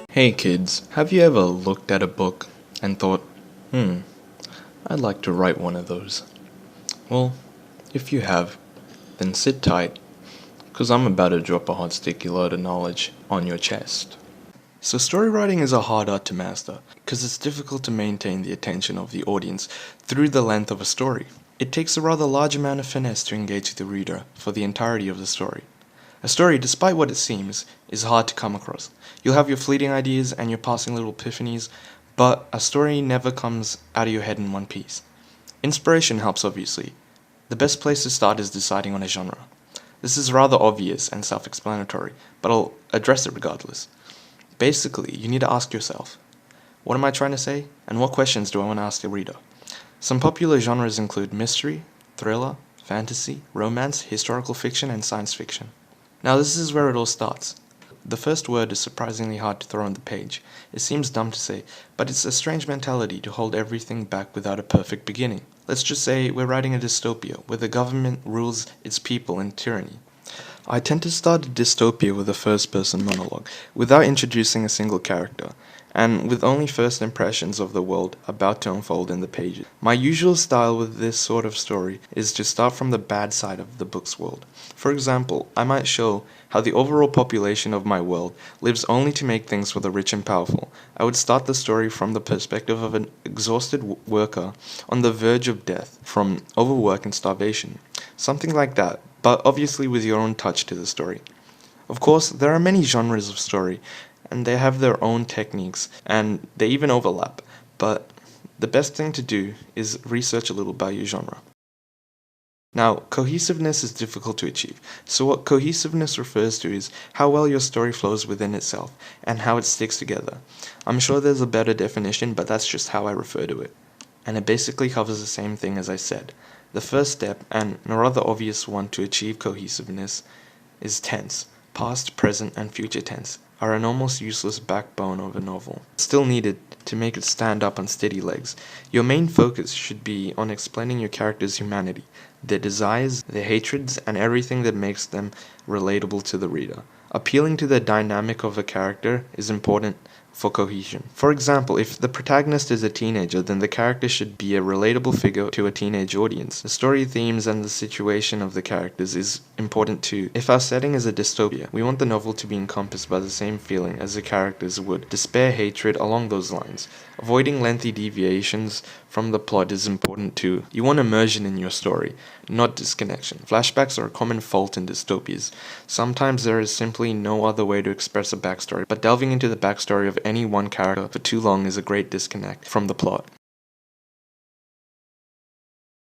Hey kids, have you ever looked at a book and thought, I'd like to write one of those? Well, if you have, then sit tight, because I'm about to drop a hot sticky load of knowledge on your chest. So story writing is a hard art to master, because it's difficult to maintain the attention of the audience through the length of a story. It takes a rather large amount of finesse to engage the reader for the entirety of the story. A story, despite what it seems, is hard to come across. You'll have your fleeting ideas and your passing little epiphanies, but a story never comes out of your head in one piece. Inspiration helps, obviously. The best place to start is deciding on a genre. This is rather obvious and self-explanatory, but I'll address it regardless. Basically, you need to ask yourself, what am I trying to say, and what questions do I want to ask the reader? Some popular genres include mystery, thriller, fantasy, romance, historical fiction, and science fiction. Now this is where it all starts. The first word is surprisingly hard to throw on the page. It seems dumb to say, but it's a strange mentality to hold everything back without a perfect beginning. Let's just say we're writing a dystopia, where the government rules its people in tyranny. I tend to start a dystopia with a first-person monologue, without introducing a single character, and with only first impressions of the world about to unfold in the pages. My usual style with this sort of story is to start from the bad side of the book's world. For example, I might show how the overall population of my world lives only to make things for the rich and powerful. I would start the story from the perspective of an exhausted worker on the verge of death from overwork and starvation. Something like that, but obviously with your own touch to the story. Of course, there are many genres of story, and they have their own techniques, and they even overlap, but the best thing to do is research a little about your genre. Now, cohesiveness is difficult to achieve, so what cohesiveness refers to is how well your story flows within itself, and how it sticks together. I'm sure there's a better definition, but that's just how I refer to it. And it basically covers the same thing as I said. The first step, and a rather obvious one to achieve cohesiveness, is tense. Past, present, and future tense are an almost useless backbone of a novel, still needed to make it stand up on steady legs. Your main focus should be on explaining your characters' humanity, their desires, their hatreds, and everything that makes them relatable to the reader. Appealing to the dynamic of a character is important for cohesion. For example, if the protagonist is a teenager, then the character should be a relatable figure to a teenage audience. The story themes and the situation of the characters is important too. If our setting is a dystopia, we want the novel to be encompassed by the same feeling as the characters would. Despair, hatred, along those lines. Avoiding lengthy deviations from the plot is important too. You want immersion in your story, not disconnection. Flashbacks are a common fault in dystopias. Sometimes there is simply no other way to express a backstory, but delving into the backstory of any one character for too long is a great disconnect from the plot.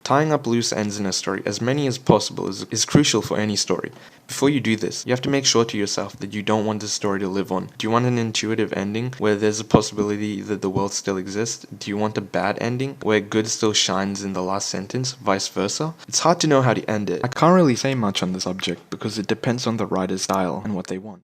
Tying up loose ends in a story, as many as possible, is crucial for any story. Before you do this, you have to make sure to yourself that you don't want the story to live on. Do you want an intuitive ending where there's a possibility that the world still exists? Do you want a bad ending where good still shines in the last sentence, vice versa? It's hard to know how to end it. I can't really say much on the subject because it depends on the writer's style and what they want.